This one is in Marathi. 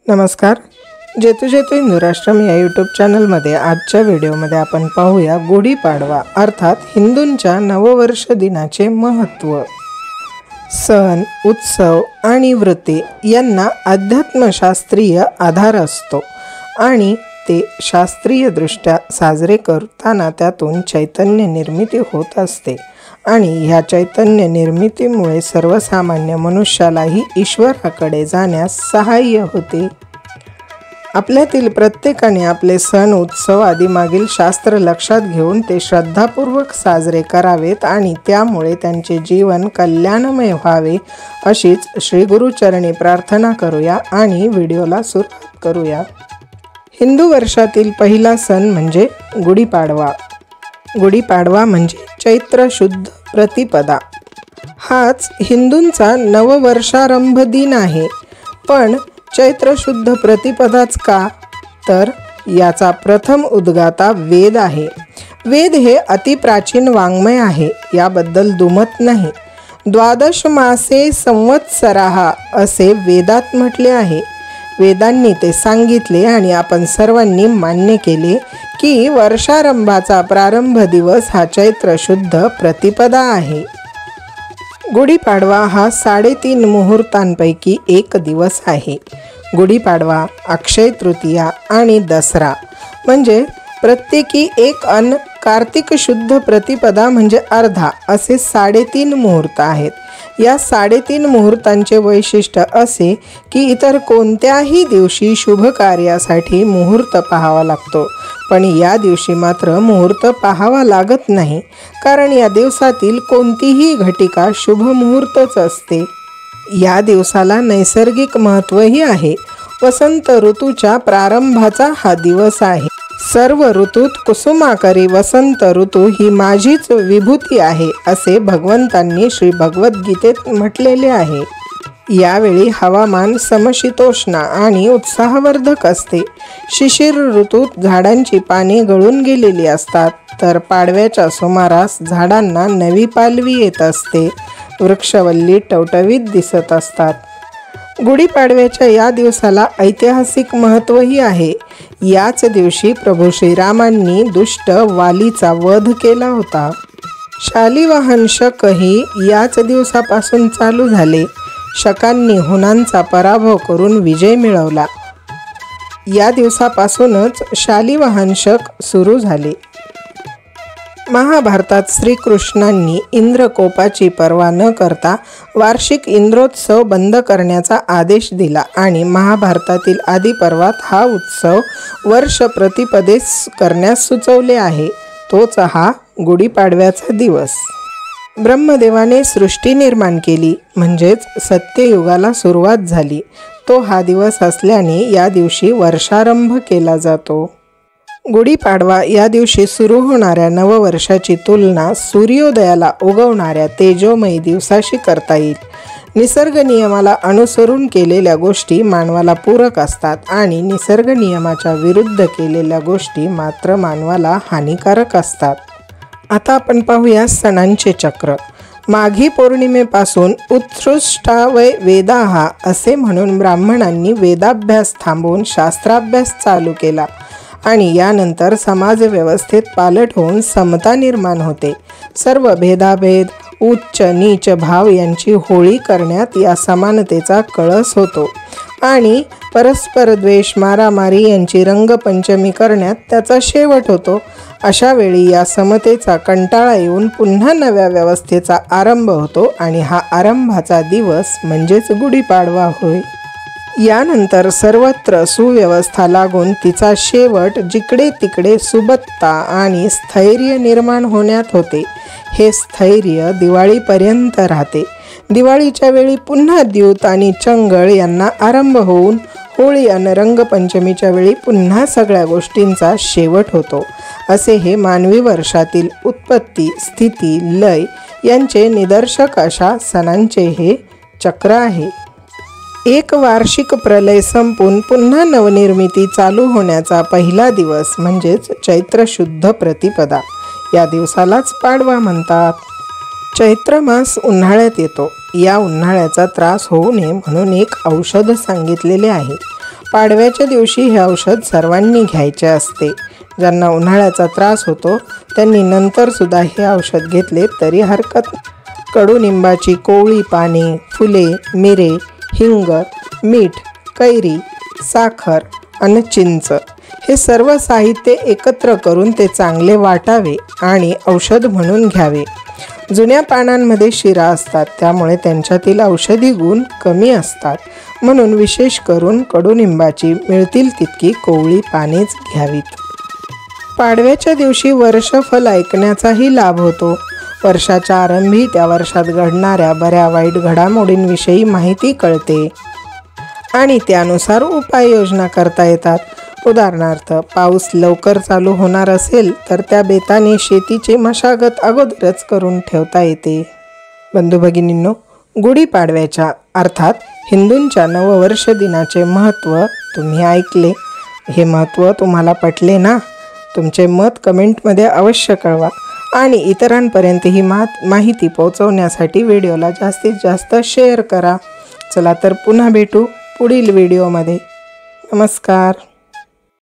नमस्कार. जेतू जेतू हिंदू राष्ट्रम या यूट्यूब चॅनलमध्ये आजच्या व्हिडिओमध्ये आपण पाहूया गुढीपाडवा अर्थात हिंदूंच्या नववर्ष दिनाचे महत्त्व. सण, उत्सव आणि व्रते यांना अध्यात्मशास्त्रीय आधार असतो आणि ते शास्त्रीयदृष्ट्या साजरे करताना त्यातून चैतन्य निर्मिती होत असते आणि ह्या चैतन्य निर्मितीमुळे सर्वसामान्य मनुष्यालाही ईश्वराकडे जाण्यास सहाय्य होते. आपल्यातील प्रत्येकाने आपले सण, उत्सव आदी मागील शास्त्र लक्षात घेऊन ते श्रद्धापूर्वक साजरे करावेत आणि त्यामुळे त्यांचे जीवन कल्याणमय व्हावे अशीच श्री गुरुचरणी प्रार्थना करूया आणि व्हिडिओला सुरुवात करूया. हिंदू वर्षातील पहिला सण म्हणजे गुढीपाडवा. गुढीपाडवा म्हणजे चैत्र शुद्ध प्रतिपदा. हाच हिंदूंचा नववर्षारंभ दिन आहे. पण चैत्र शुद्ध प्रतिपदाच का? तर याचा प्रथम उद्गाता वेद आहे. वेद हे अतिप्राचीन वाङ्मय आहे, याबद्दल दुमत नाही. द्वादश मासे संवत्सराः असे वेदात म्हटले आहे. वेदांनी ते सांगितले आणि आपण सर्वांनी मान्य केले की वर्षारंभाचा प्रारंभ दिवस हा चैत्र शुद्ध प्रतिपदा आहे. गुढीपाडवा हा 3.5 मुहूर्तांपैकी एक दिवस आहे. गुढीपाडवा, अक्षय तृतीया आणि दसरा म्हणजे प्रत्येकी एक अन् कार्तिक शुद्ध प्रतिपदा म्हणजे अर्धा असे 3.5 मुहूर्त आहेत. या 3.5 मुहूर्तांचे वैशिष्ट्य असे की इतर कोणत्याही दिवशी शुभ कार्यासाठी मुहूर्त पाहावा लागतो, पण या दिवशी मात्र मुहूर्त पाहावा लागत नाही, कारण या दिवसातील कोणतीही घटिका शुभ मुहूर्तच असते. या दिवसाला नैसर्गिक महत्त्वही आहे. वसंत ऋतूच्या प्रारंभाचा हा दिवस आहे. सर्व ऋतूत कुसुमाकरी वसंत ऋतू ही माझीच विभूती आहे असे भगवंतांनी श्री भगवद्गीतेत म्हटलेले आहे. यावेळी हवामान समशीतोष्ण आणि उत्साहवर्धक असते. शिशिर ऋतूत झाडांची पाने गळून गेलेली असतात, तर पाडव्याच्या सुमारास झाडांना नवी पालवी येत असते. वृक्षवल्ली टवटवीत दिसत असतात. गुढीपाडव्याच्या या दिवसाला ऐतिहासिक महत्त्वही आहे. याच दिवशी प्रभू श्रीरामांनी दुष्ट वालीचा वध केला होता. शालिवाहन शकही याच दिवसापासून चालू झाले. शकांनी हुनांचा पराभव करून विजय मिळवला. या दिवसापासूनच शालिवाहन शक सुरू झाले. महाभारतात श्रीकृष्णांनी इंद्रकोपाची पर्वा न करता वार्षिक इंद्रोत्सव बंद करण्याचा आदेश दिला आणि महाभारतातील आदिपर्वात हा उत्सव वर्ष प्रतिपदेस करण्यास सुचवले आहे. तोच हा गुढीपाडव्याचा दिवस. ब्रह्मदेवाने सृष्टी निर्माण केली म्हणजेच सत्ययुगाला सुरुवात झाली. तो हा दिवस असल्याने या दिवशी वर्षारंभ केला जातो. गुढीपाडवा या दिवशी सुरू होणाऱ्या नववर्षाची तुलना सूर्योदयाला उगवणाऱ्या तेजोमयी दिवसाशी करता येईल. निसर्ग नियमाला अनुसरून केलेल्या गोष्टी मानवाला पूरक असतात आणि निसर्ग नियमाच्या विरुद्ध केलेल्या गोष्टी मात्र मानवाला हानिकारक असतात. आता आपण पाहूया सणांचे चक्र. माघी पौर्णिमेपासून उत्सृष्टावय वेदाः असे म्हणून ब्राह्मणांनी वेदाभ्यास थांबवून शास्त्राभ्यास चालू केला आणि यानंतर समाजव्यवस्थेत पालट होऊन समता निर्माण होते. सर्व भेदाभेद, उच्च नीच भाव यांची होळी करण्यात या समानतेचा कळस होतो आणि परस्पर द्वेष, मारामारी यांची रंगपंचमी करण्यात त्याचा शेवट होतो. अशा वेळी या समतेचा कंटाळा येऊन पुन्हा नव्या व्यवस्थेचा आरंभ होतो आणि हा आरंभाचा दिवस म्हणजेच गुढीपाडवा होय. यानंतर सर्वत्र सुव्यवस्था लागून तिचा शेवट जिकडे तिकडे सुबत्ता आणि स्थैर्य निर्माण होण्यात होते. हे स्थैर्य दिवाळीपर्यंत राहते. दिवाळीच्या वेळी पुन्हा द्यूत आणि चंगळ यांना आरंभ होऊन होळी आणि रंगपंचमीच्या वेळी पुन्हा सगळ्या गोष्टींचा शेवट होतो. असे हे मानवी वर्षातील उत्पत्ती, स्थिती, लय यांचे निदर्शक अशा सणांचे हे चक्र आहे. एक वार्षिक प्रलय संपून पुन्हा नवनिर्मिती चालू होण्याचा पहिला दिवस म्हणजेच चैत्र शुद्ध प्रतिपदा. या दिवसालाच पाडवा म्हणतात. चैत्र मास उन्हाळ्यात येतो. या उन्हाळ्याचा त्रास होऊ नये म्हणून एक औषध सांगितलेले आहे. पाडव्याच्या दिवशी हे औषध सर्वांनी घ्यायचे असते। ज्यांना उन्हाळ्याचा त्रास होतो त्यांनी नंतर सुद्धा हे औषध घेतले तरी हरकत नाही। कडुनिंबाची कोवळी पाने, फुले, मिरे, हिंग, मीठ, कैरी, साखर आणि चिंच हे सर्व साहित्य एकत्र करून ते चांगले वाटावे आणि औषध म्हणून घ्यावे। जुन्या पानांमध्ये शिरा असतात, त्यामुळे त्यांच्यातील औषधी गुण कमी असतात, म्हणून विशेष करून कडुनिंबाची मिळतील तितकी कोवळी पानेच घ्यावीत। पाडव्याच्या दिवशी वर्षफल ऐकण्याचाही लाभ होतो। वर्षाच्या आरंभी त्या वर्षात घडणाऱ्या बऱ्या वाईट घडामोडींविषयी माहिती कळते आणि त्यानुसार उपाययोजना करता येतात। उदाहरणार्थ, पाऊस लवकर चालू होणार असेल तर त्या बेताने शेतीची मशागत अगोदरच करून ठेवता येते। बंधू भगिनींनो, गुढीपाडव्याच्या अर्थात हिंदूंच्या नववर्ष दिनाचे महत्त्व तुम्ही ऐकले। हे महत्त्व तुम्हाला पटले ना? तुमचे मत कमेंटमध्ये अवश्य कळवा आणि इतरांपर्यंत ही माहिती पोहोचवण्यासाठी व्हिडिओला जास्तीत जास्त शेअर करा। चला तर पुन्हा भेटू पुढील व्हिडिओमध्ये। नमस्कार।